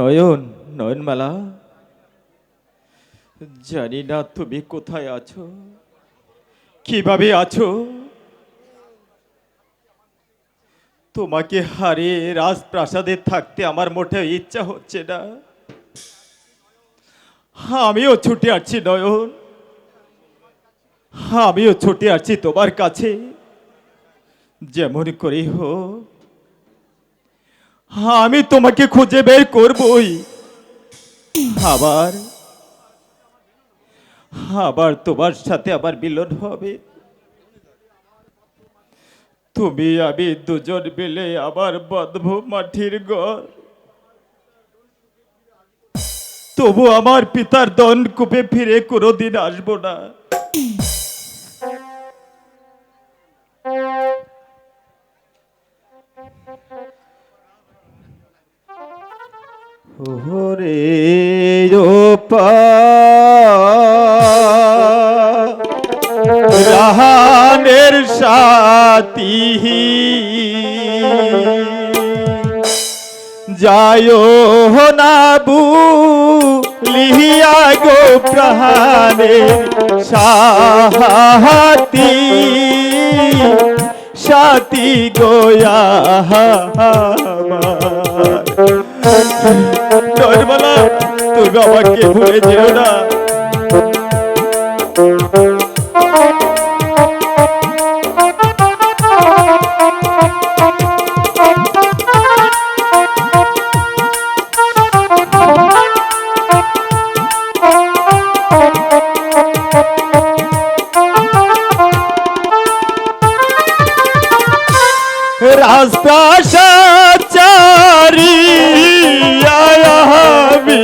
নয়ন, নয়নমালা, জানি না তুমি কোথায় আছো, কিভাবে আছো। তোমাকে হারিয়ে রাজপ্রাসাদে থাকতে আমার মোটেও ইচ্ছা হচ্ছে না। আমিও ছুটে আসছি নয়ন, আমিও ছুটে আসছি তোমার কাছে। যেমন করেই হোক আমি তোমাকে খুঁজে বের করবই। আবার আবার তোমার সাথে আবার মিলন হবে। তুমি আমি দুজন মিলে আবার বাঁধব মাটির ঘর। তবু আমার পিতার দন কূপে ফিরে কোনোদিন আসবো না। ওরে রাহানের সাথী যায়ো না লিহিয়া গো প্রাণের সাথী সাথী গোয়া নয়নমালা, তুমি আমাকে ভুলে যেও না। রাজপ্রাসাদ চারি আমি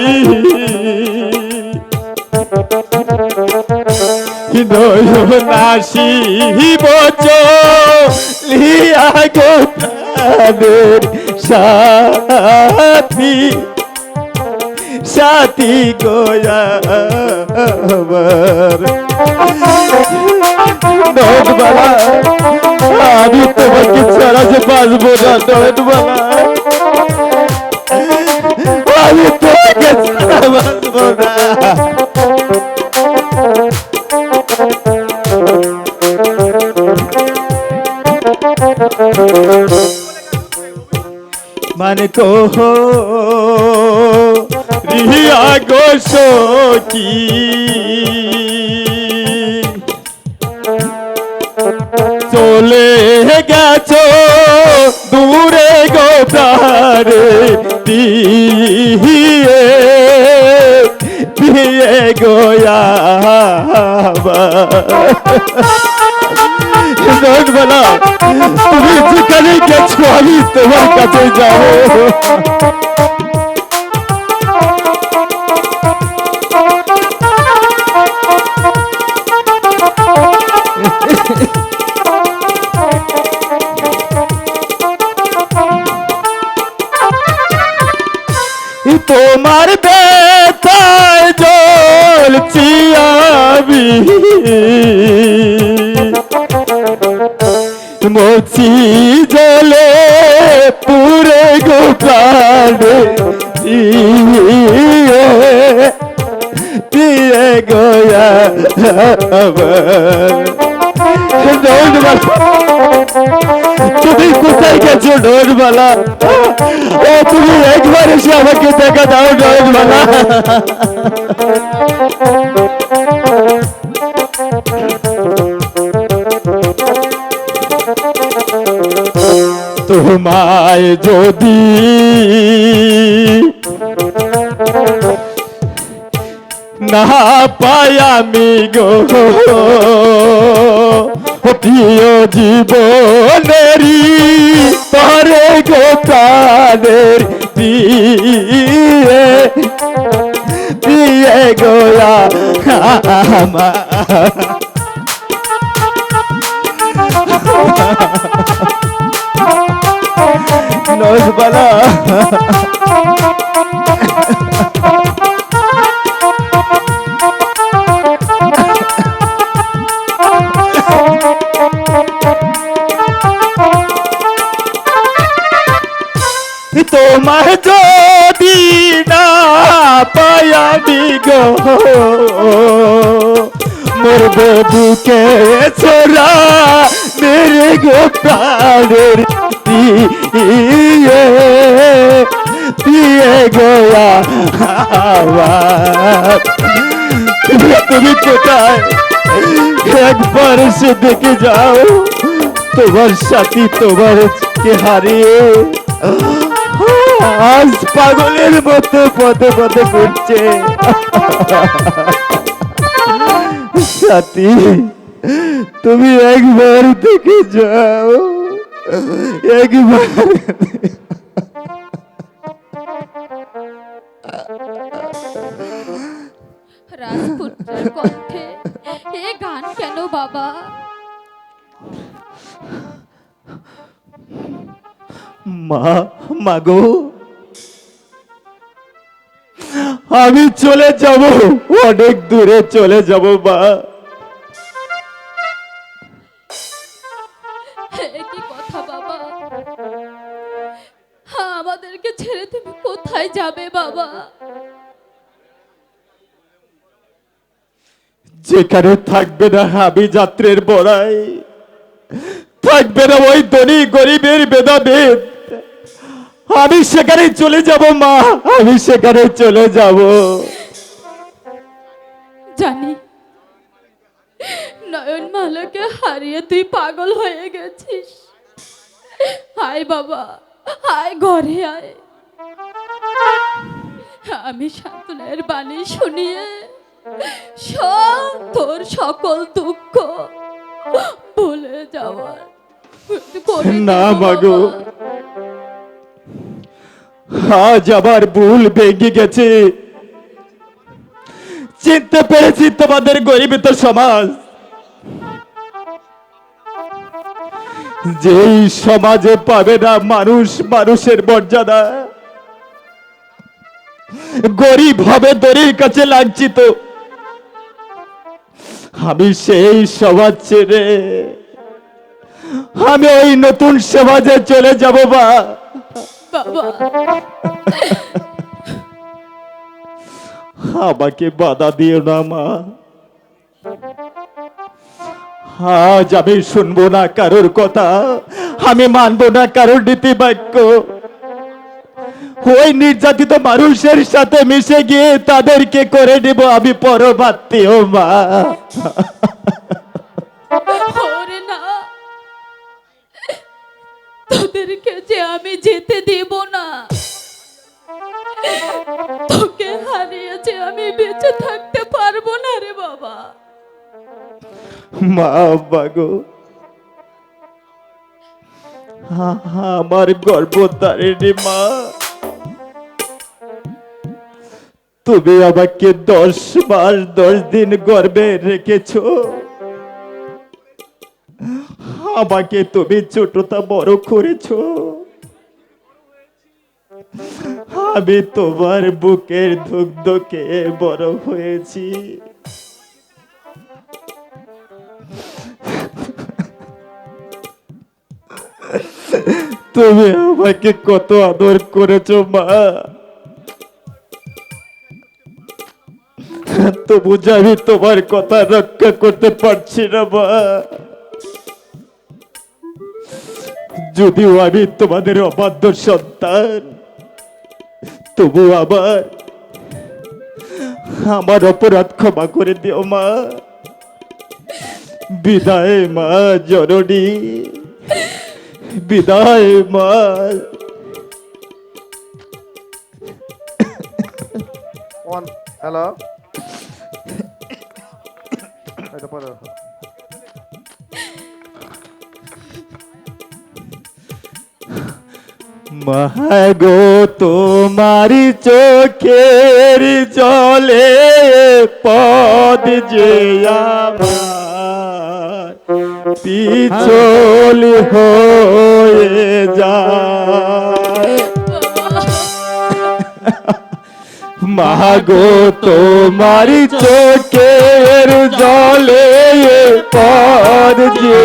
নয়নাসিব চলিয়া গো প্রাণের সাথী সাথী গোয়া নয়নমালা, আমি তোমাকে ছাড়া যে বাঁচবো না নয়নমালা, আমি তোমাকে ছাড়া বাঁচবো না। মানে কহ রিয়া গো সখী চলে গেছো দূরে গো প্রাণে দিয়ে দিয়ে গোয়া নয়নমালা, তুমি যেখানে গেছো আমি তোমার কাছে যাবো। তোমার ব্যথায় জ্বলছি আমি, মরছি জলে পুরে গো প্রাণে দিয়ে গোয়া তুমি কোথায় গেছো নয়নমালা? ও তুমি একবার এসে আমাকে দেখা দাও নয়নমালা। তোমায় যদি না পাই আমি গো প্রিয় জীবনেরি পরে গো প্রাণের দিয়ে দিয়ে গোয়া আমার নয়নমালা, তোমার যদি না পাই আমি গো মরবে বুকে ছোড়া মেরে গো প্রাণের দিয়ে দিয়ে গোয়া তুমি কোথায় একবার সে দেখে যাও তোমার সাথী তোমার কে হারিয়ে আজ পাগলের মতো পদে পদে ঘুরছে সাথী তুমি একবার দেখে যাও একবার রাজপুত্রের কণ্ঠে এ গান কেন বাবা? মাগো আমি চলে যাব অনেক দূরে চলে যাব মা কি কথা বাবা, আমাদেরকে ছেড়ে তুমি কোথায় যাবে বাবা? যেখানে থাকবে না আমি যাত্রের বড়াই, থাকবে না ওই ধনী গরিবের ভেদাভেদ, আমি সেখানে চলে যাব মা, আমি সেখানে চলে যাব। জানি নয়নমালাকে হারিয়ে তুই পাগল হয়ে গেছিস। আয় বাবা আয়, ঘরে আয়, আমি সান্ত্বনার বাণী শুনিয়ে তোর সকল দুঃখ ভুলে যাওয়ার না মাগো, আজ আবার ভুল ভেঙে গেছে, চিনতে পেরেছি তোমাদের গরিবিত সমাজ, যেই সমাজে পাবে না মানুষ মানুষের মর্যাদা, গরিব হবে দরির কাছে লাঞ্ছিত, আমি সেই সমাজ ছেড়ে আমি ওই নতুন সমাজে চলে যাব বা বাবা। আমাকে বাধা দিও না মা, আজ আমি শুনবো না কারোর কথা, আমি মানবো না কারোর নীতি বাক্য, ওই নির্যাতিত মানুষের সাথে মিশে গিয়ে তাদেরকে করে দিব আমি পরমাত্মীয় মা। ওরে না, তোদেরকে যে আমি যেতে দেব না, তোকে হারিয়েছে আমি বেঁচে থাকতে পারবো না রে বাবা। মা বাগো, আমার গর্ভধারিণী মা, তুমি আমাকে 10 মাস 10 দিন গর্ভে রেখেছ, আমাকে তুমি ছোটটা বড় করেছ, আমি তোমার বুকের দুগ্ধ খেয়ে বড় হয়েছি, তুমি আমাকে কত আদর করেছো মা, তবু আমি তোমার কথা রক্ষা করতে পারছি না মা, যদিও আমি তোমাদের অবাধ্য সন্তান, তবু আমার অপরাধ ক্ষমা করে দিও মা। বিদায় মা জননী, বিদায় মা। হ্যালো, মাগো তোমারি চোখের জলে পদ যে আমার পিছল হয়ে যায়, মাগো তোমারি চোখের জলে পদ যে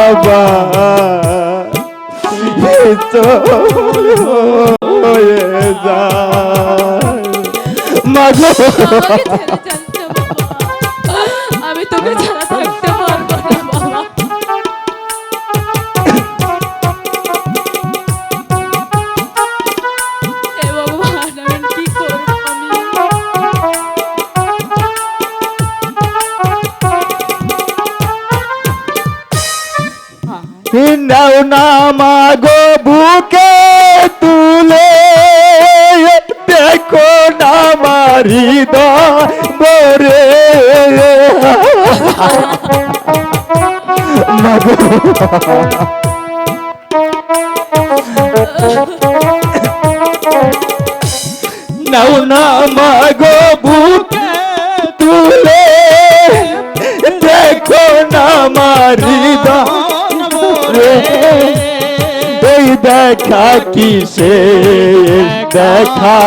আমার হয়ে যায়, মাগো আমাকে ছেড়ে যাস না বাবা, আমি তোকে ছাড়া থাকতে পারবো না বাবা। হে ভগবান, আমি কি করবো আমি? নাও না মাগো বুকে তুলে দেখো না আমার হৃদয় ভরে মাগো নাও না মাগো বুকে তুলে দেখো না আমার হৃদয় এই দেখা কিসে দেখা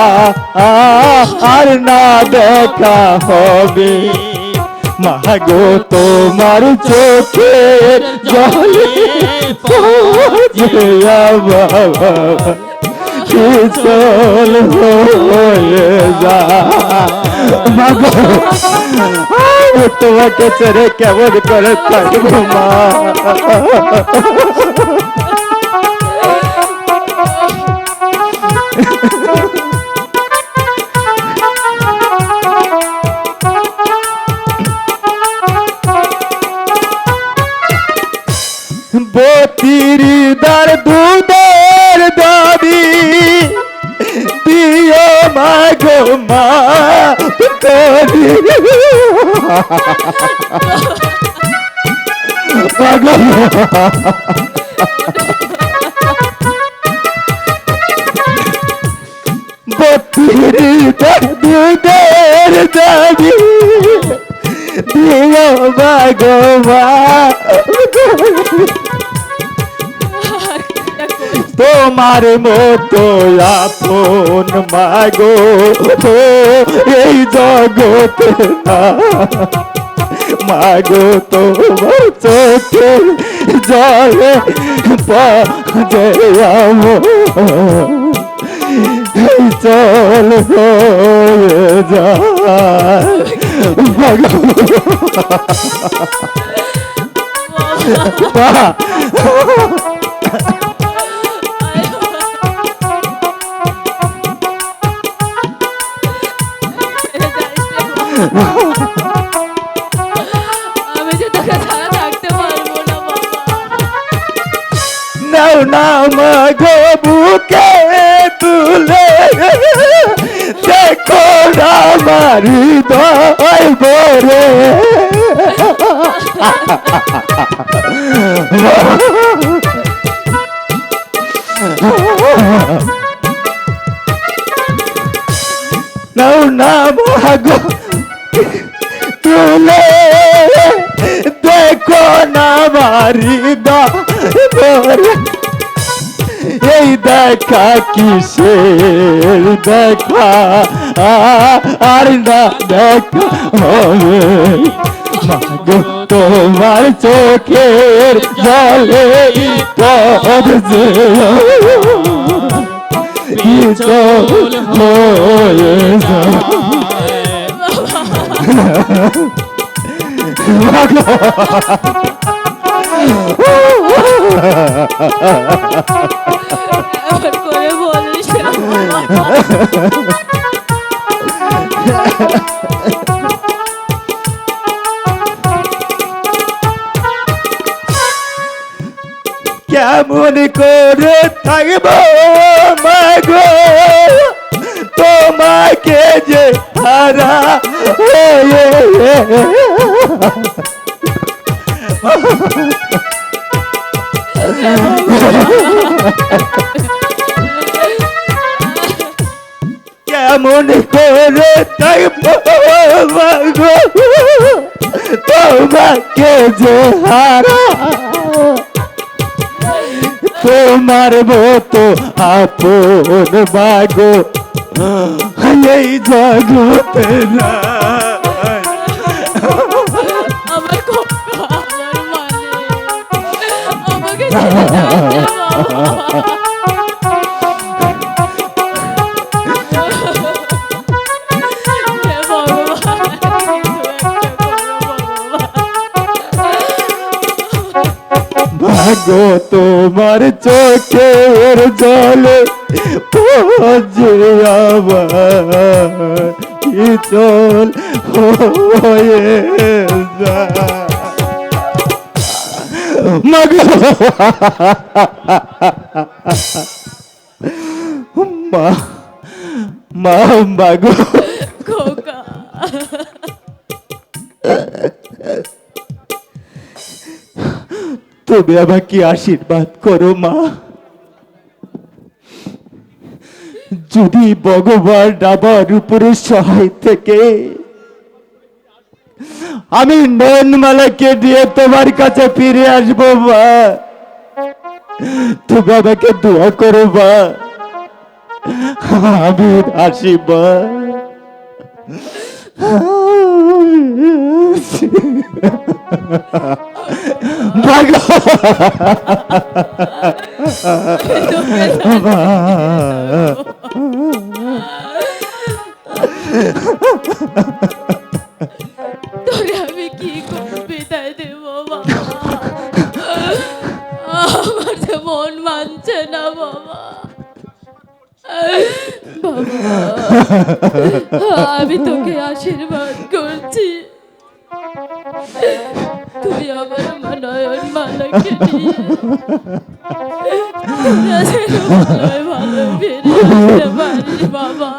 আর না দেখা হবে মাগো তোমার চোখের জলে বাবা চল হয়ে যা মাগো তোমাকে ছেড়ে কেমন করে থাকবো মা বতিরিদার দুধের দাবি দিও মাগো মা করি মাগো বতিরিদার দুধের দাবি দিও মাগো মা তোমার মতো আপন মাগো এই জগতে না মাগো তোমার চোখে জলে পাজে চল হয়ে যায় মাগো আমি যে তোকে ছাড়া থাকতে পারবো না বাবা। নাও না মাগো বুকে তুলে দেখো না আমার হৃদয় ভরে নাও না মাগো তুলে দেখো না আমার হৃদয় ভরে এই দেখা কিসের দেখা আর না দেখা হবে মাগো তোমার চোখের জলে পদ যে চল হয়ে যায় এমন করে বলিস না বাবা। কেমন করে থাকব মাগো তোমাকে যে হারা কেমন করে থাকব মাগো তোমাকে যে হারা তোমার মতো আপন মাগো এই জগতে না আমার খোকা, আমার মানে আমাকে ছেড়ে যাস না বাবা। গো তোমার চোখের জলে পৌঁছে আমার কি চল হয়ে যায় মাগো মা মা মাগো খোকা তুমি আমাকে আশীর্বাদ করো মা যদি ভগবান আমার উপরে সহায় থেকে আমি নয়নমালাকে দিয়ে তোমার কাছে ফিরে আসবো মা তুমি আমাকে দোয়া করো মা আমি আসি মা তোরে আমি কি করে বিদায় দেব বাবা আমার যে মন মানছে না বাবা বাবা আমি তোকে আশীর্বাদ করছি তুই আমার নয়ন মালাকে নিয়ে তোরা যেন ভালোয় ভালো ফিরে আসতে পারিস বাবা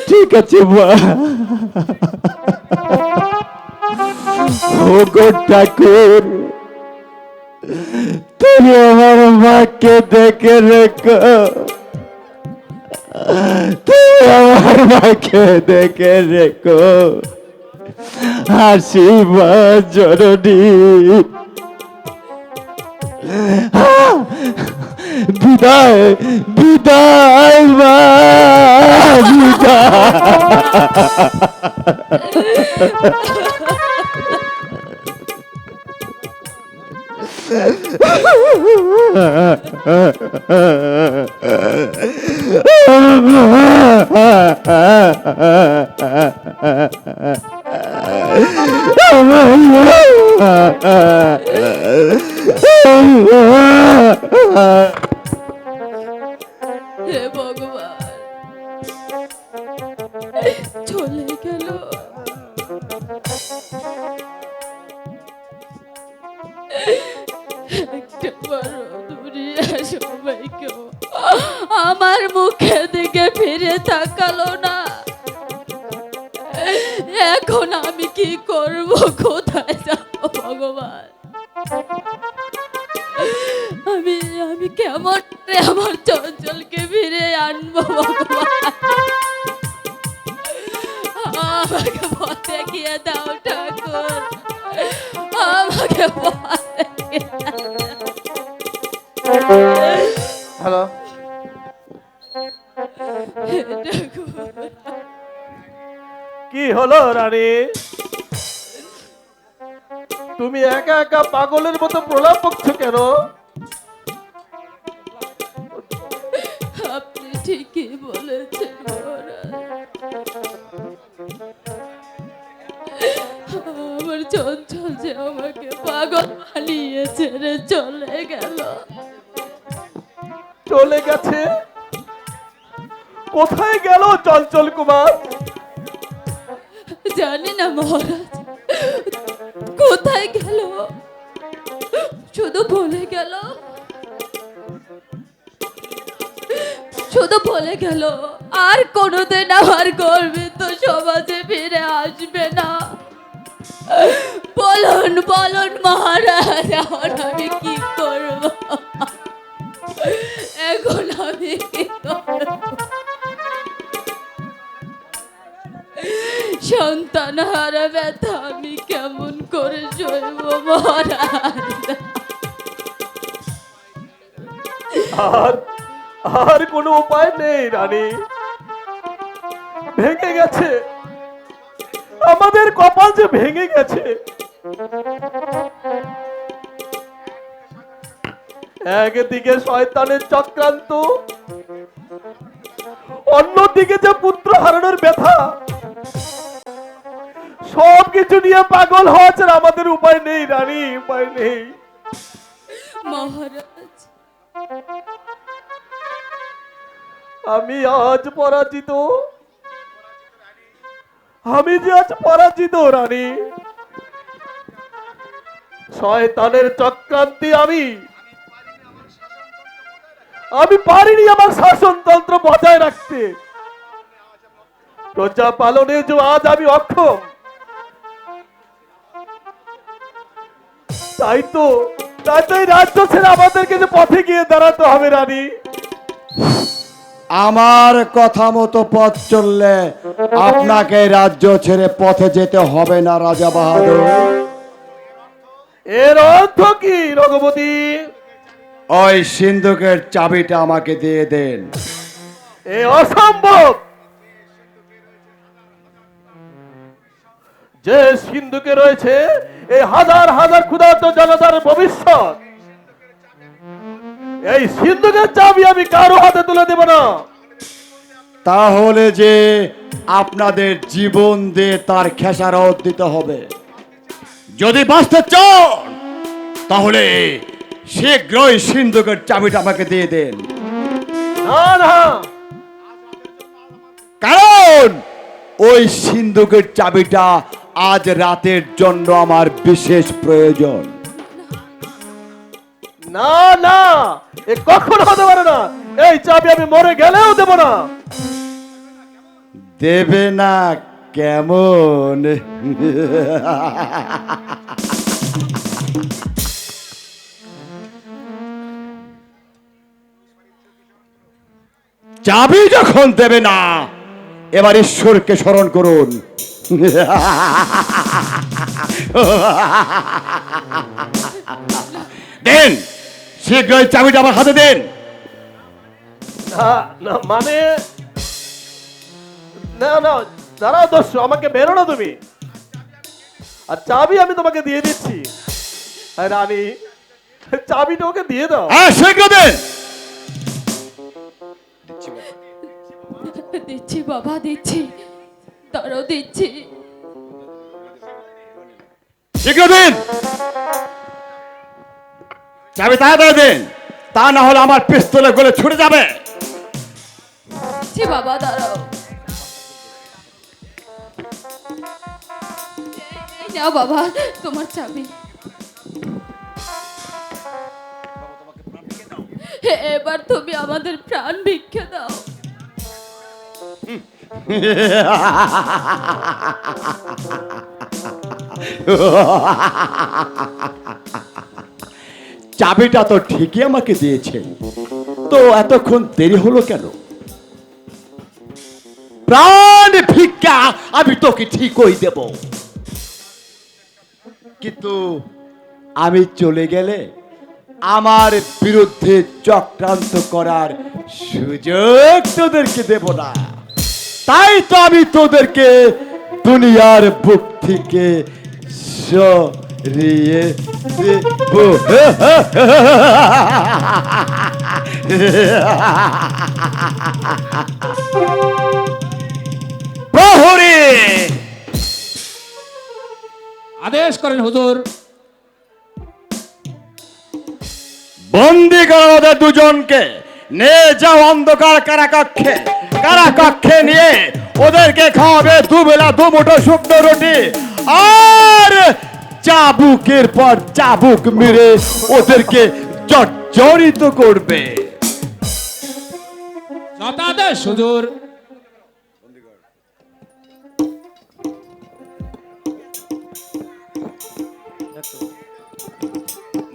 ঠিক আছে মা ও গো ঠাকুর তুমি আমার মাকে দেখে রেখো তুমি আমার মাকে দেখে রেখো হাসি মা জননী বিদায় বিদায় মা হে ভগবান চলে গেল একটা বড় দুনিয়া সবাইকে আমার মুখের দিকে ফিরে তাকালো না এখন আমি কি করব কোথায় যাব ভগবান আমি আমি কেমন করে আমার চঞ্চলকে ফিরে আনবো ভগবান আমাকে পথে গিয়ে দাও ঠাকুর আমাকে পথে হ্যালো কি হলো রানী তুমি একা একা পাগলের মতো প্রলাপ বকছো কেন আপনি ঠিকই বলেছেন মহারাজ। আমার চঞ্চল যে আমাকে পাগল বানিয়ে ছেড়ে চলে গেল চলে গেছে কোথায় গেল চঞ্চল কুমার জানি না মহারাজ কোথায় গেল শুধু বলে গেল আর কোনোদিন আমার গর্বিত সমাজে ফিরে আসবে না বলুন বলুন মহারাজ এখন আমি কি করব এখন আমি কি করব সন্তান হারা ব্যথা আমি কেমন করে সইব মহারাজ আর কোনো উপায় নেই রানী ভেঙে গেছে আমাদের কপাল যে ভেঙে গেছে একদিকে শয়তানের চক্রান্ত অন্যদিকে যে পুত্র হারানোর ব্যথা সবকিছু নিয়ে পাগল হওয়া ছাড়া আমাদের উপায় নেই রানী উপায় নেই মহারাজ। আমি আজ পরাজিত, আমি যে আজ পরাজিত রানী। শয়তানের চক্রান্তে আমি পারিনি আমার শাসনতন্ত্র বজায় রাখতে। প্রজা পালনে যে আজ আমি অক্ষম, তাই তো এই রাজ্য ছেড়ে আমাদেরকে যে পথে গিয়ে দাঁড়াতে হবে রানী। আমার কথা মতো পথ চললে আপনাকে রাজ্য ছেড়ে পথে যেতে হবে না রাজা বাহাদুর। এর অর্থ কি রঘুপতি? ওই সিন্ধুকের চাবিটা আমাকে দিয়ে দেন। এ অসম্ভব। যে সিন্ধুকে রয়েছে এই হাজার হাজার ক্ষুধার্ত জনতার ভবিষ্যৎ, এই সিন্ধুকের চাবি আমি কারো হাতে তুলে দেব না। তাহলে যে আপনাদের জীবন দিয়ে তার খেসারত দিতে হবে। যদি বাঁচতে চান তাহলে শীঘ্রই সিন্ধুকের চাবিটা আমাকে দিয়ে দেন। না না, কারণ ওই সিন্ধুকের চাবিটা আজ রাতের জন্য আমার বিশেষ প্রয়োজন। না না, এ কখনো হতে পারে না। এই চাবি আমি মরে গেলেও দেব না। দেবে না কেমন? চাবি যখন দেবে না, এবার ঈশ্বরকে স্মরণ করুন। দেন, শীঘ্রই চাবিটা আমার হাতে দেন। না না, মানে না না, দাঁড়াও দস্যু, আমাকে বেরো না তুমি। আর চাবি আমি তোমাকে দিয়ে দিচ্ছি। আর রানী, চাবিটা ওকে দিয়ে দাও। হ্যাঁ, শীঘ্র দেন। দিচ্ছি বাবা, দিচ্ছি, তারও দিচ্ছি। শীঘ্র দিন, চাবি তাড়াতাড়ি দিন, তা না হলে আমার পিস্তলে গলে ছুটে যাবে। দিচ্ছি বাবা, দাঁড়াও। এই নাও বাবা তোমার চাবি। এবার তুমি আমাদের প্রাণ ভিক্ষা দাও। চাবিটা তো ঠিকই আমাকে দিয়েছেন, তো এতক্ষণ দেরি হলো কেন? প্রাণ ভিক্ষা আমি তোকে ঠিকই দেব, কিন্তু আমি চলে গেলে আমার বিরুদ্ধে চক্রান্ত করার সুযোগ তোদেরকে দেব না। তাই তো আমি তোদেরকে দুনিয়ার বুক থেকে সরিয়ে দেব। প্রহরী, আদেশ করেন হুজুর। বন্দি করো ওদের দুজনকে, নিয়ে যাও অন্ধকার কারাকক্ষে। কারাকক্ষে নিয়ে ওদেরকে খাওয়াবে দুবেলা দুমুঠো শুকনো রুটি, আর চাবুকের পর চাবুক মেরে ওদেরকে জর্জরিত করবে। যথাদেশ হুজুর।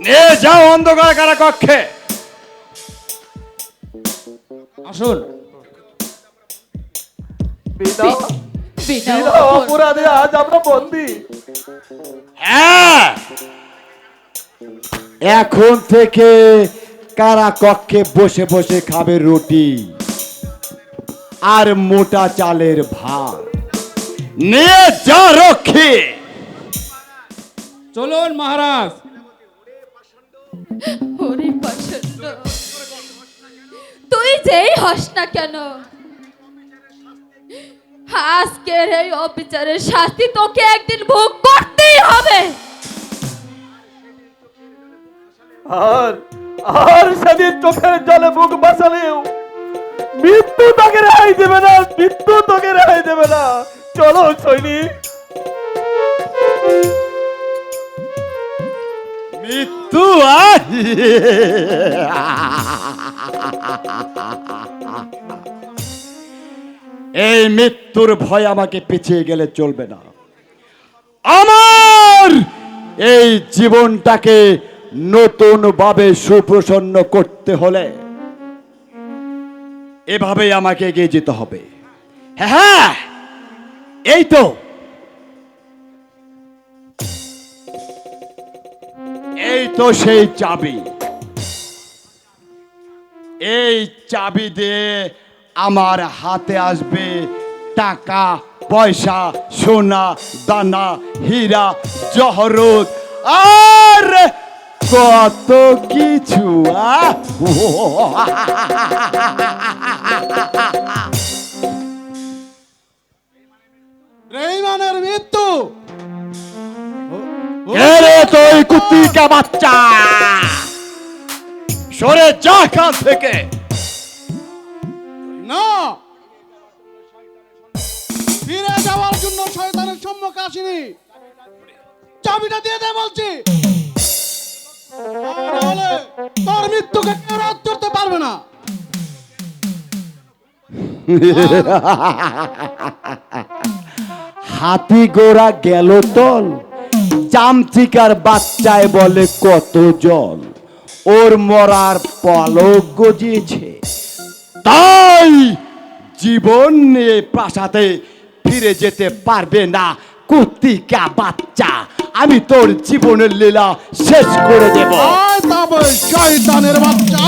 নিয়ে যাও অন্ধকার কারাকক্ষে। আসুন। বিনা বিনা বিনা অপরাধে আজ আমরা বন্দী। হ্যাঁ, এখন থেকে কারাকক্ষে বসে বসে খাবে রুটি আর মোটা চালের ভাত। নিয়ে যা রক্ষী। চলুন মহারাজ। ওরে পাষণ্ড, তুই যেই হস না কেন, আজকের এই অবিচারের শাস্তি তোকে একদিন ভোগ করতেই হবে। আর আর সেদিন চোখের জলে মুখ বাঁচালেও মৃত্যু তোকে রেহাই দেবে না, মৃত্যু তোকে রেহাই দেবে না। চলো সৈনিক। মৃত্যু এই মৃত্যুর ভয় আমাকে পিছিয়ে গেলে চলবে না। আমার এই জীবনটাকে নতুন ভাবে সুপ্রসন্ন করতে হলে এভাবেই আমাকে এগিয়ে যেতে হবে। হ্যাঁ, এই তো সেই চাবি। এই চাবি দিয়ে আমার হাতে আসবে টাকা পয়সা, সোনা দানা, হীরা জহরত আর কত কিছু। রেইমানের মৃত্যু। এরে তুই কুত্তিকা বাচ্চা, সরে যা কান থেকে। না, ফিরে যাওয়ার জন্য শয়তানের সম্মুখে আসিনি। চাবিটা দিয়ে দে বলছি, নাহলে তোর মৃত্যুকে কেউ রোধ করতে পারবে না। হাতি গোড়া গেল তল, চামচিকার বাচ্চায় বলে কত জল। ওর মরার পলক গজিয়েছে, তাই জীবন নিয়ে প্রাসাদে ফিরে যেতে পারবে না কুত্তিকা বাচ্চা। আমি তোর জীবনের লীলা শেষ করে দেব। আয় তবে শয়তানের বাচ্চা।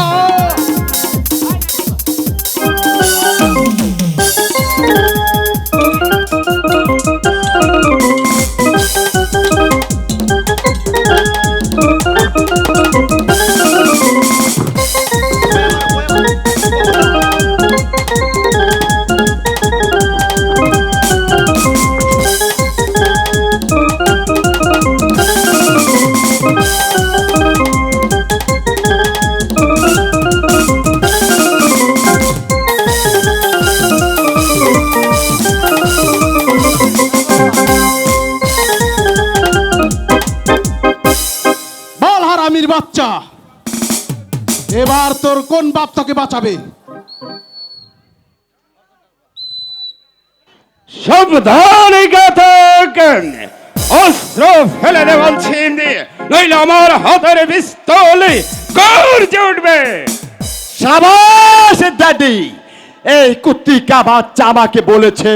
আমির বাচ্চা, এবার তোর কোন বাপ তোকে বাঁচাবে? সাবধানে ঘাতক, অস্ত্র ফেলে দে বলছি, নইলে আমার হাতের পিস্তলে গর্জে উঠবে। সাবাস দাদি, এই কুত্তিকা বাচ্চা আমাকে বলেছে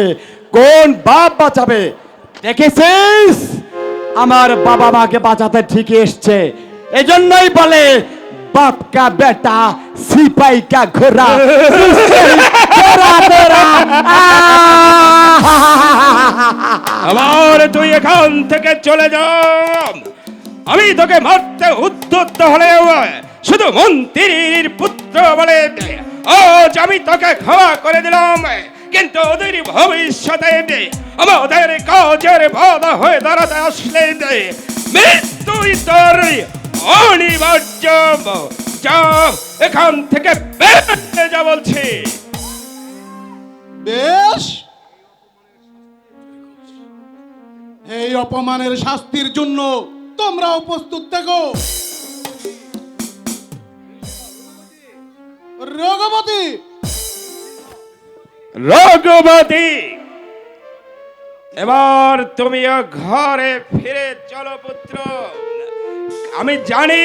কোন বাপ বাঁচাবে। দেখেছিস, আমার বাবা মাকে বাঁচাতে ঠিকই এসছে। এজন্যই বলে বাপ কা বেটা সিপাই কা ঘোড়া। আমার তুই এখান থেকে চলে যা, আমি তোকে মারতে উদ্যত হলেও শুধু মন্ত্রীর পুত্র বলে আজ আমি তোকে ক্ষমা করে দিলাম, কিন্তু ওদের ভবিষ্যতে আমাদের কাজের বাধা হয়ে দাঁড়াতে আসলে মৃত্যুই তোর অনিবার্য। যা এখান থেকে বেরিয়ে যা বলছি। বেশ, এই অপমানের শাস্তির জন্য তোমরা উপস্থিত থেকো। রঘুপতি, রঘুপতি, এবার তুমিও ঘরে ফিরে চলো পুত্র। আমি জানি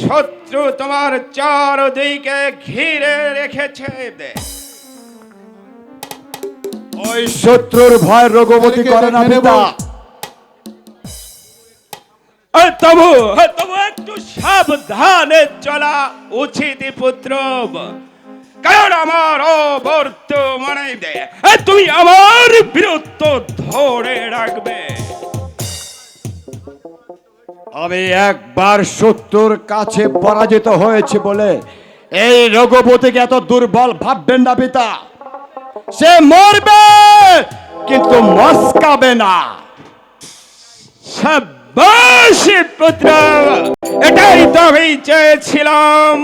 শত্রু তোমার চারদিকে ঘিরে রেখেছে। ওই শত্রুর ভয় রঘুপতি করে না পিতা। তবু একটু সাবধানে চলা উচিত পুত্র, কারণ আমার অবর্তমানে তুমি আমার বীরত্ব ধরে রাখবে। আমি একবার শত্রুর কাছে পরাজিত হয়েছে বলে এই রঘুপতিকে এত দুর্বল ভাববেন না পিতা। সে মরবে কিন্তু মস্কাবে না। সাবধান বস পুত্র, এটাই তো আমি চেয়েছিলাম।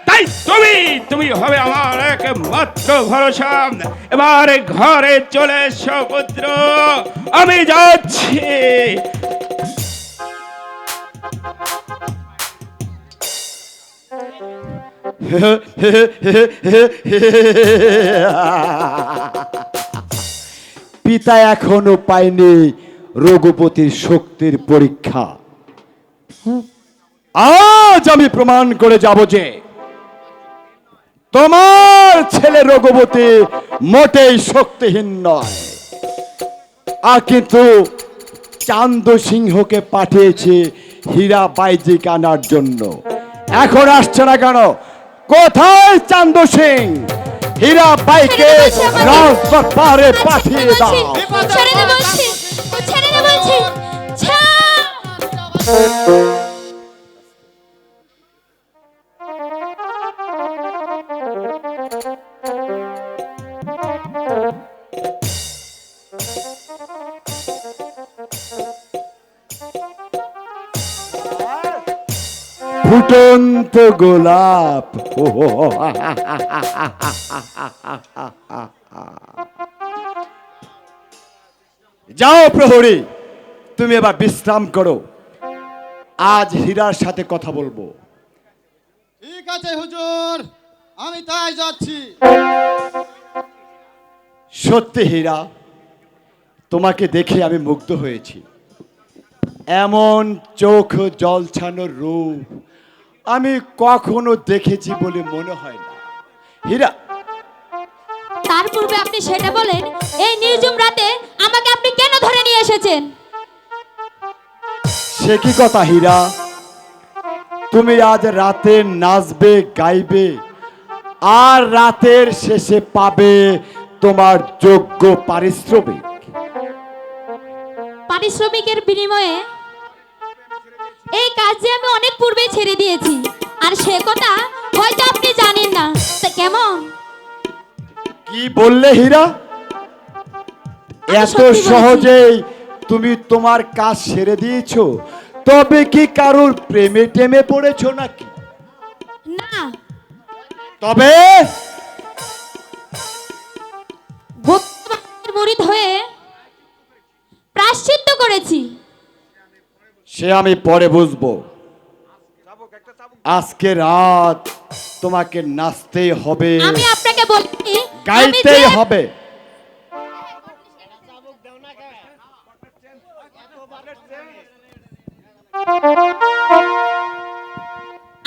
তাই তুমি তুমি হবে আমার একমাত্র ভরসা। এবার ঘরে চলে এসো পুত্র, আমি যাচ্ছি। পিতা এখনো পায়নি রঘুপতির শক্তির পরীক্ষা। আজ আমি প্রমাণ করে যাব যে তোমার ছেলে রঘুপতি মোটেই শক্তিহীন নয়। আর কিন্তু চান্দ সিংহকে পাঠিয়েছে হীরা বাইজিক আনার জন্য। এখন আসছে না কেন? কোথায় চান্দ সিং? হীরা বাইকে রাজদরবারে পাঠিয়ে দাও। ছেড়ে দে বলছি, ছেড়ে দে বলছি, ফুটন্ত গোলাপ। যাও প্রহরী, তুমি এবার বিশ্রাম করো। আজ হীরার সাথে কথা বলবো। ঠিক আছে হুজুর, আমি তাই যাচ্ছি। সত্যি হীরা, তোমাকে দেখে আমি মুগ্ধ হয়েছি। এমন চোখ জলছানোর রূপ আমি কখনো দেখেছি বলে মনে হয় না। হীরা, তার পূর্বে আপনি সেটা বলেন, এই নির্জুম রাতে আমাকে আপনি কেন ধরে নিয়ে এসেছেন? সে কি কথা হীরা? তুমি আজ রাতে নাচবে, গাইবে, আর রাতের শেষে পাবে তোমার যোগ্য পারিশ্রমিক। পারিশ্রমিকের বিনিময়ে এই কাজ যে আমি অনেক পূর্বে ছেড়ে দিয়েছি, আর সে কথা হয়তো আপনি জানেন না। তা কেমন? কি বললে হীরা? এত সত্যি বলছি। সহজেই তুমি তোমার কাজ সেরে দিয়েছো? তবে কি কারোর প্রেমে টেমে পড়েছো নাকি? না, তবে ভক্তবানের মুরিদ হয়ে প্রায়শ্চিত্ত করেছি। সে আমি পরে বুঝবো। আজকে রাত তোমাকে নাচতেই হবে, আমি আপনাকে বলি, গাইতেই হবে।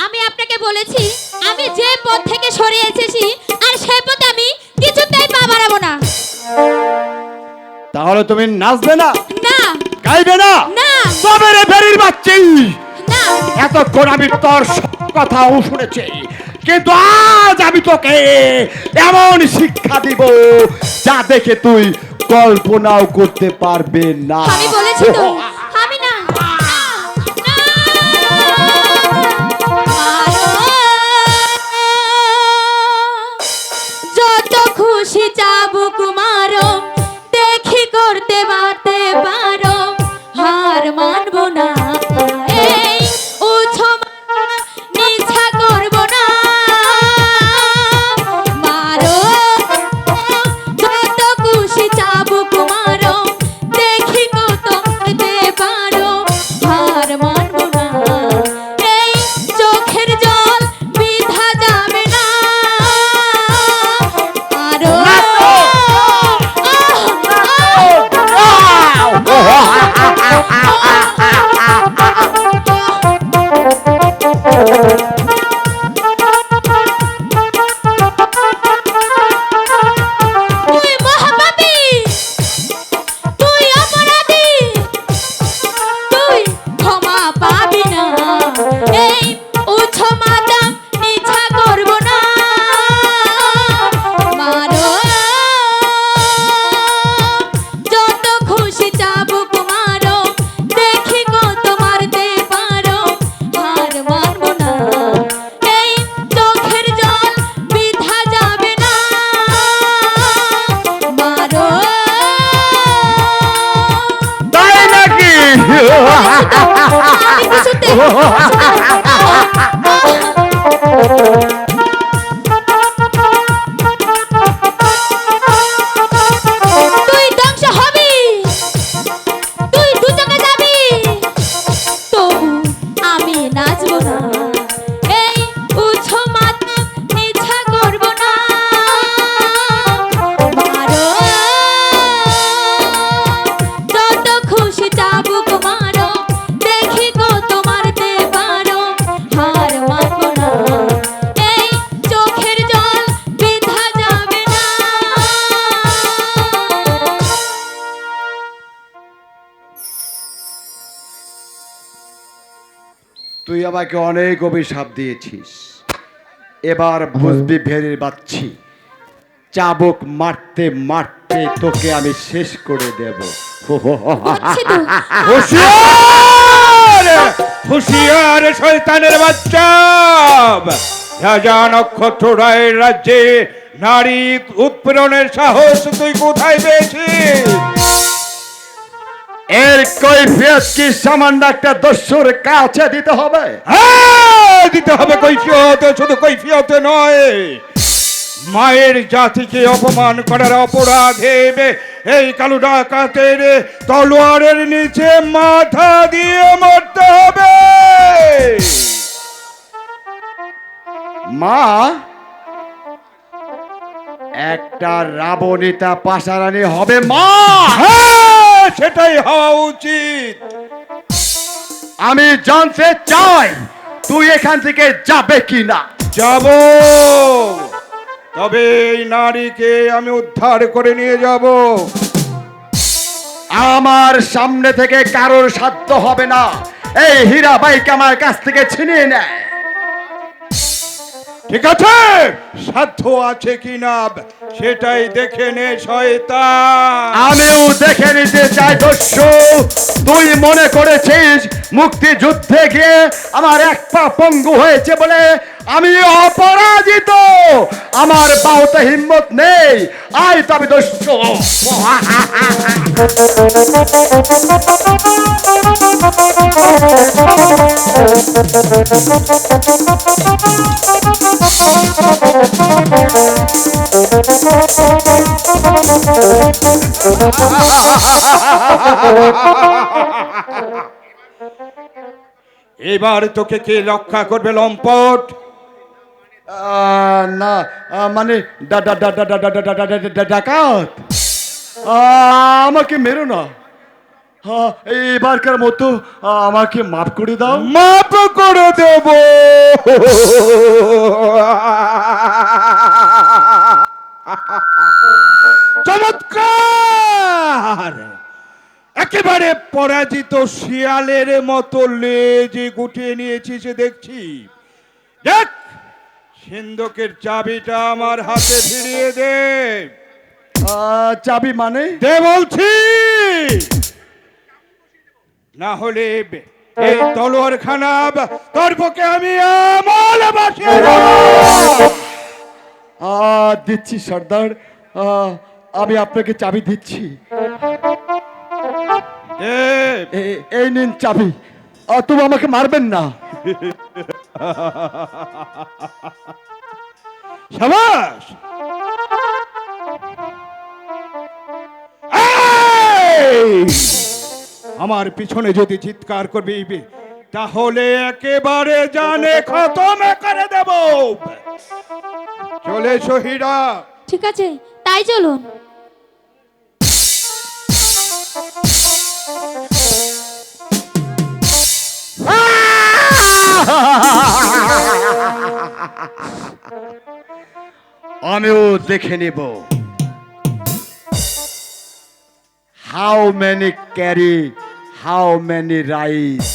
আমি আপনাকে বলেছি, আমি যে পথ থেকে সরে এসেছি আর সেই পথে আমি কিছুতেই পা বাড়াবো না। তাহলে তুমি নাচবে না, না, গাইবে না? না, তবে রে বেরির বাচ্চি, না, এতক্ষণ আমি তোর সব কথাও শুনেছি, কিন্তু আজ আমি তোকে এমন শিক্ষা দিব যা দেখে তুই কল্পনাও করতে পারবে না। আমি বলেছি তো, আমি না, না, না। যত খুশি চাবুক মারো, দেখি করতে পারতে পারো, হার মানবো না। এই উছো নিছা করবো না। মারো, যত খুশি চাবুক মারো, দেখি করতে তুই ধ্বংস হবি, তুই দুচকে যাবি, তবু আমি নাচবো না, এই উচ্চ মাথা নিছা করব না। মারো, যত খুশি চাবুক মারো, দেখি কত মারতে পারো, হার মানবো না, এই চোখের জল বৃথা যাবে না। তুই আমাকে অনেক অভিশাপ দিয়েছিস, এবার বুঝবি ভেরির বাচ্চি, চাবুক মারতে মারতে তোকে আমি শেষ করে দেব। হচ্ছে তো। হুঁশিয়ার হুঁশিয়ার শয়তানের বাচ্চা, রাজা নক্ষত্র রায়ের রাজ্যে নারী উৎপীড়নের সাহস তুই কোথায় পেয়েছিস? এর কৈফিয়ত কি সামান্য একটা দস্যুর কাছে দিতে হবে? হ্যাঁ, দিতে হবে কৈফিয়ত, শুধু কৈফিয়ত নয়, মায়ের জাতিকে অপমান করার অপরাধে এই কালু ডাকাতের তলোয়ারের নিচে মাথা দিয়ে মরতে হবে। মা, একটা রাবণিতা পাশারানি হবে মা। হ্যাঁ, সেটাই হওয়া উচিত। আমি জানতে চাই তুই এখান থেকে যাবে কিনা। যাব, তবে এই নারীকে আমি উদ্ধার করে নিয়ে যাব। আমার সামনে থেকে কারোর সাধ্য হবে না এই হীরাবাইকে আমার কাছ থেকে ছিনিয়ে নেয়। ঠিক আছে, সাধ্য আছে কিনা সেটাই দেখে নে শয়তান। আমিও দেখে নিতে চাই দস্যু, তুই মনে করেছিস মুক্তিযুদ্ধে গিয়ে আমার এক পা পঙ্গু হয়েছে বলে আমি অপরাজিত? আমার বাহুতে হিম্মত নেই, আয় তবে দস্যু। এবার তোকে কে রক্ষা করবে লম্পট? না, মানে ডাকাত, আমাকে মেরো না, এবারকার মতো আমাকে মাফ করে দাও। মাপ করে দেব। চমৎকার, একেবারে পরাজিত শিয়ালের মতো লেজ গুটিয়ে নিয়েছিস দেখছি। দেখ, সিন্ধুকের চাবিটা আমার হাতে ফিরিয়ে দে। চাবি মানে? দে বলছি, না হলে এই তলোয়ার খানা তোর পক্ষে আমি আমল বসিয়ে দেব। দিচ্ছি সর্দার, আমি আপনাকে চাবি দিচ্ছি। দে। এই নিন চাবি, তুমি আমাকে মারবেন না। সাবাস। এই! আমার পিছনে যদি চিৎকার করবি তাহলে একেবারে জানে খতম করে দেব। চলে শহীদা। ঠিক আছে, তাই চলুন। আমিও দেখে নেব how many carry how many rice,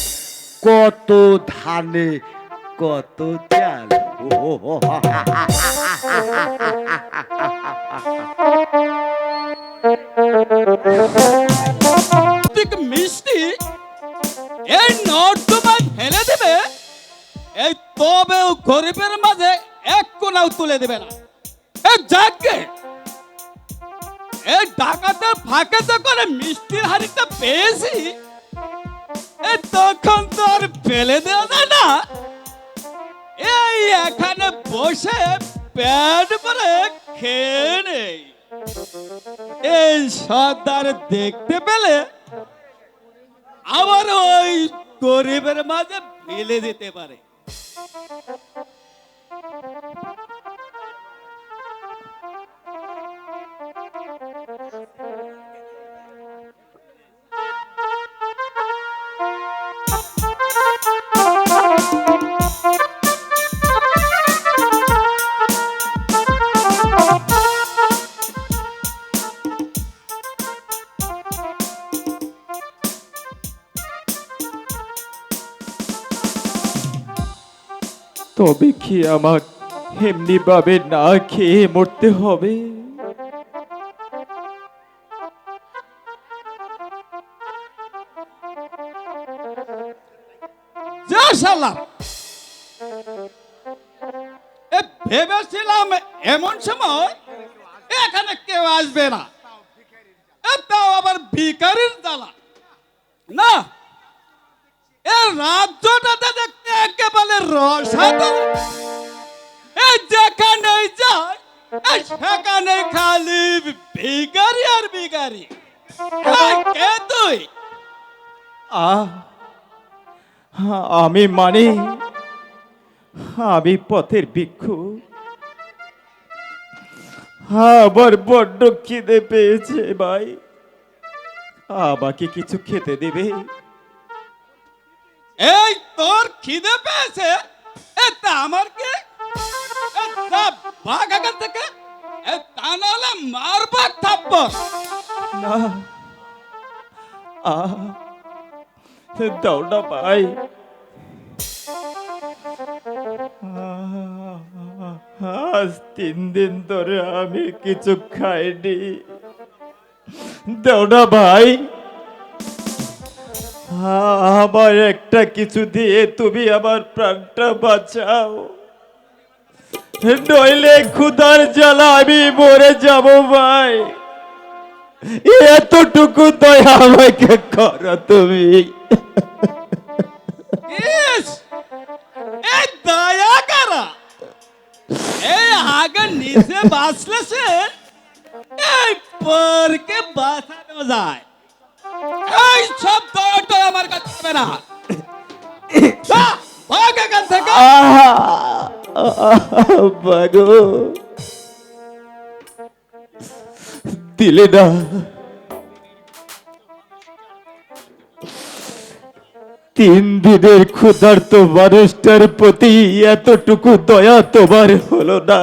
কত ধানে কত চাল। মিষ্টি এই নর্দমায় ফেলে দেবে, এই তবেও গরিবের মাঝে এক কোনাও তুলে দেবে না। এই যাকে এই ডাকাতের ফাঁকে করে মিষ্টির হাড়িটা পেয়েছি, তখন তো আর ফেলে দেওয়া যায় না, এই এখানে বসে পেট ভরে খেয়ে নেই। এই সর্দার দেখতে পেলে আবার ওই গরিবের মাঝে ফেলে দিতে পারে। তবে কি আমার এমনি ভাবে না খেয়ে মরতে হবে? যা শালা, ভেবেছিলাম এমন সময় এখানে কেউ আসবে না, তাও আবার ভিখারির জ্বালা না। এই রাজ্যটাতে দেখতে একেবারে রসাতল, যেখানে যায় সেখানে খালি ভিখারি আর ভিখারি। কে তুই? আমি মানে আমি পথের ভিক্ষু। আবার বড্ড খিদে পেয়েছে ভাই, আমাকে কিছু খেতে দেবে? এই তোর খিদে পেয়েছে, তা আমার কি? ভাগ এখান থেকে, তা নাহলে মারবা থাপ্পড়। না, দাও না ভাই। আজ 3 দিন ধরে আমি কিছু খাইনি, দাও না ভাই। আমার একটা কিছু দিয়ে তুমি আমার প্রাণটা বাঁচাও, নইলে ক্ষুধার জ্বালা আমি মরে যাব ভাই। এতটুকু দয়া আমাকে করো তুমি। ইস, এই দয়া করা, এই আগে নিজে বাঁচলে সে এই পরকে বাঁচানো যায়। এই সব দয়াটা আমার কাছে হবে না। যা, ভাগ এখান থেকে। বাগো, দিলে না। 3 দিনের ক্ষুধার্ত মানুষটার প্রতি এতটুকু দয়া তোমার হলো না?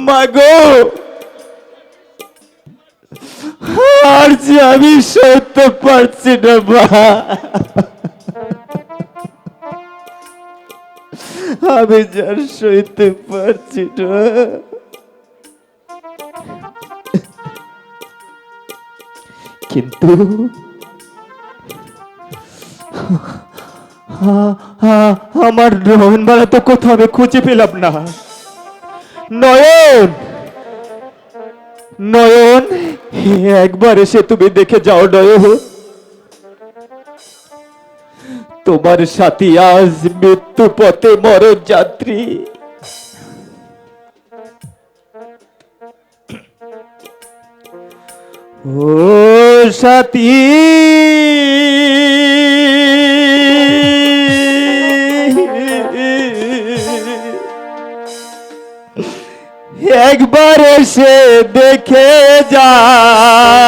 মাগো, আর যে আমি সইতে পারছি না মা, আমি যার সইতে পারছি না। কিন্তু আমার নয়ন বালা তো কোথাও আমি খুঁজে পেলাম না। নয়ন, নয়ন, একবার এসে তুমি দেখে যাও নয়ন। তোমার সাথী আজ মৃত্যু পথে মরণ যাত্রী। ও সাথী, একবার এসে দেখে যাও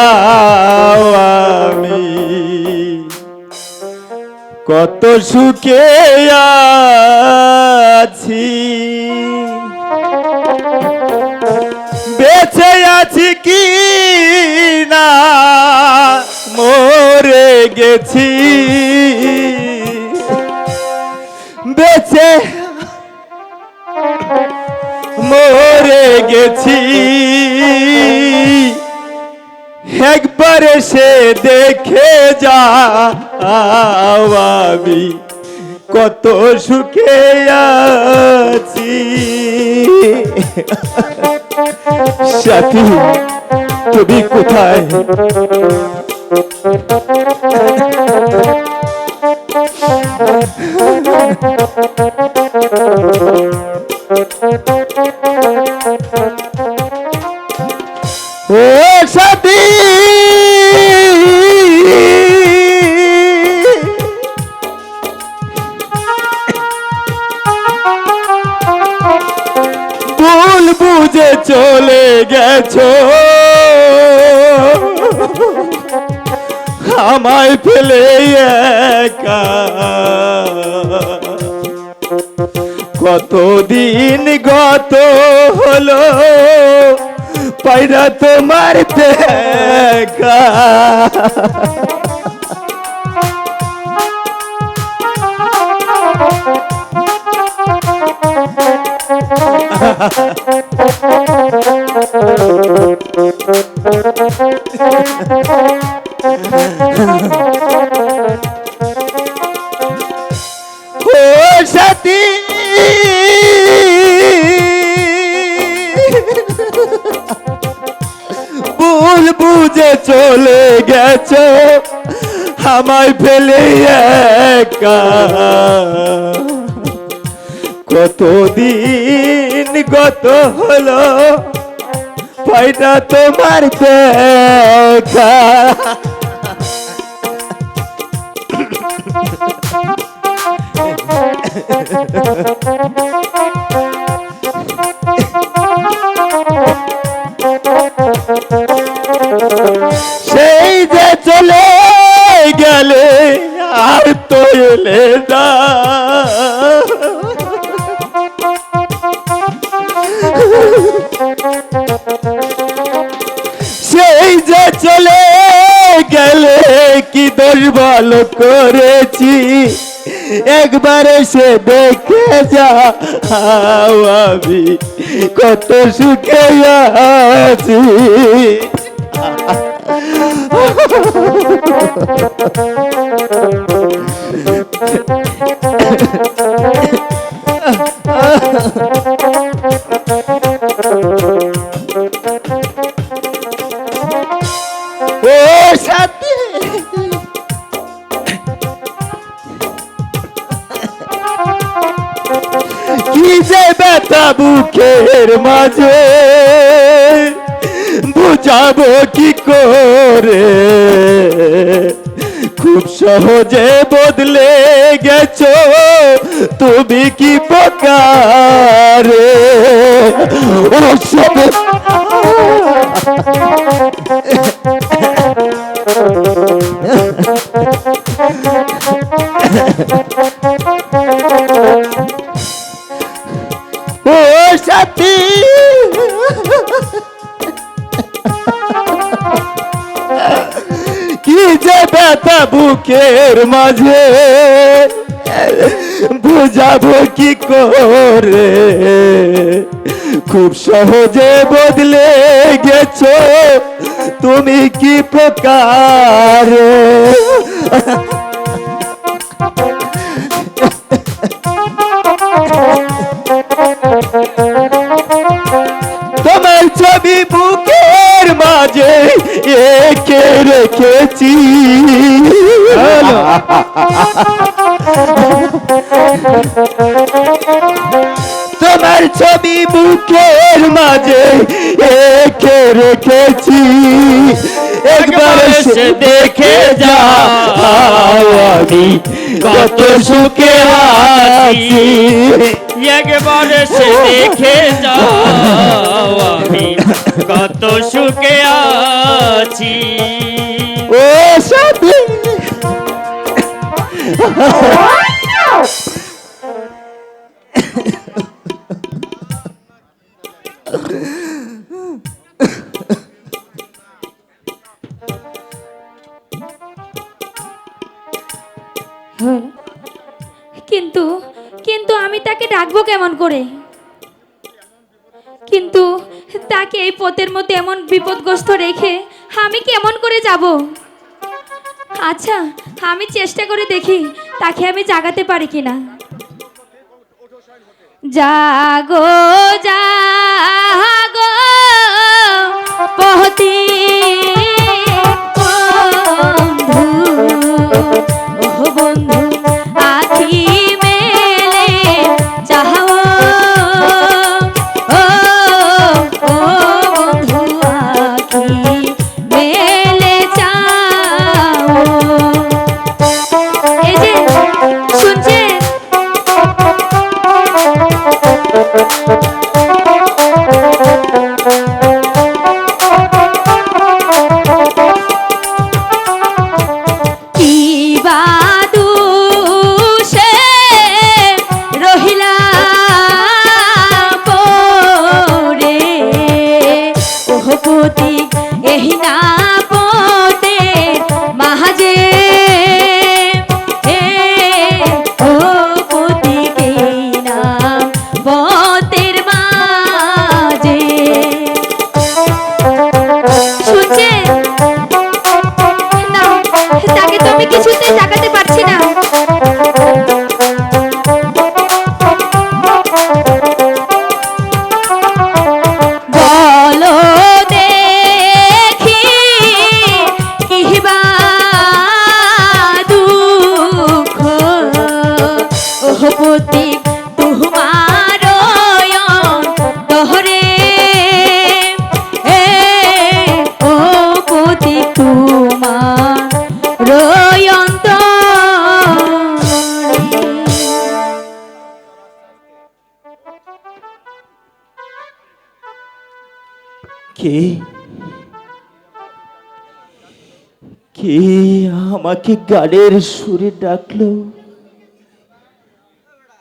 আমি কত সুখে আছি, বেঁচে আছি কি না মরে গেছি, বেঁচে মরে গেছি। একবার এসে দেখে যাও আমি কত সুখে আছি। সাথী, তুমি কোথায়? ও সাথী ভুল বুঝে চলে গেছো আমায় ফেলে একা কতদিন গত হলো পায়রা তোমার দেখা ও সাথী ভুল বুঝে চলে গেছো আমায় ফেলে একা কতদিন গত হলো পায়রা তোমার দেখা সেই যে চলে গেলে আর তো এলে না সেই যে চলে গেলে কি দোষ ভালো করেছি একবার এসে দেখে যা আমি কত সুখে আছি ও সাথী কি যে ব্যথা বুকের মাঝে বুঝাবো কি করে খুব সহজে বদলে গেছো তুমি কি প্রকারে ও সব ও সাথী কি যে ব্যথা বুকের মাঝে বুঝাবো কি করে খুব সহজে বদলে গেছো তুমি কি প্রকারে তোমার ছবি বুকের মাঝে এঁকে রেখেছি তোমার ছবি বুকের মাঝে এঁকে রেখেছি একবার এসে দেখে যাও আমি কত সুখে আছি একবার সে দেখে যাও আমি কত সুখে আছি ও সাথী কিন্তু কিন্তু আমি তাকে ডাকবো কেমন করে কিন্তু তাকে এই পথের মধ্যে এমন বিপদগ্রস্ত রেখে আমি কেমন করে যাব আচ্ছা আমি চেষ্টা করে দেখি তাকে আমি জাগাতে পারি কিনা জাগো জাগো পতি কে কে আমাকে গানের সুরে ডাকলো?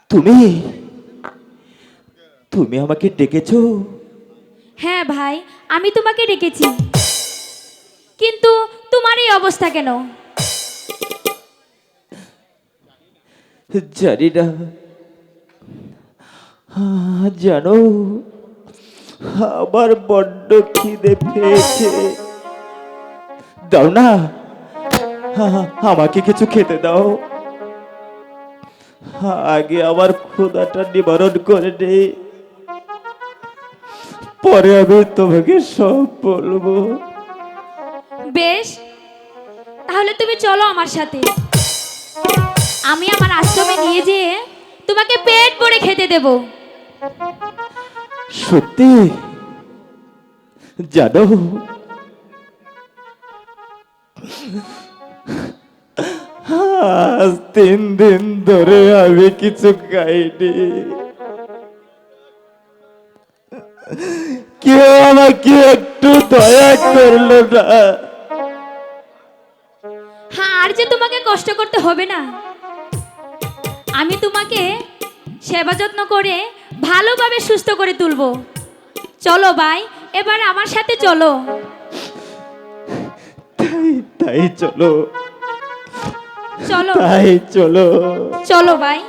তুমি তুমি আমাকে ডেকেছো? হ্যাঁ ভাই, আমি তোমাকে ডেকেছি, কিন্তু তোমার এই অবস্থা কেন? জানি না। জানো, আমার বড্ড খিদে পেয়েছে। দাও না, আমাকে কিছু খেতে দাও। আগে আমার ক্ষুধাটা নিবারণ করে নেই, পরে আমি তোমাকে সব বলবো। বেশ, তাহলে তুমি চলো আমার সাথে। আমি আমার আশ্রমে নিয়ে যেয়ে তোমাকে পেট ভরে খেতে দেব। সত্যি? জানো, আজ 3 দিন ধরে আমি কিছু খাইনি। কেউ আমাকে একটু দয়া করলো না। হ্যাঁ, আর যে তোমাকে কষ্ট করতে হবে না। আমি তোমাকে সেবা যত্ন করে ভালোভাবে সুস্থ করে তুলবো। চলো ভাই, এবার আমার সাথে চলো। তাই চলো, চলো তাই চলো। চলো ভাই।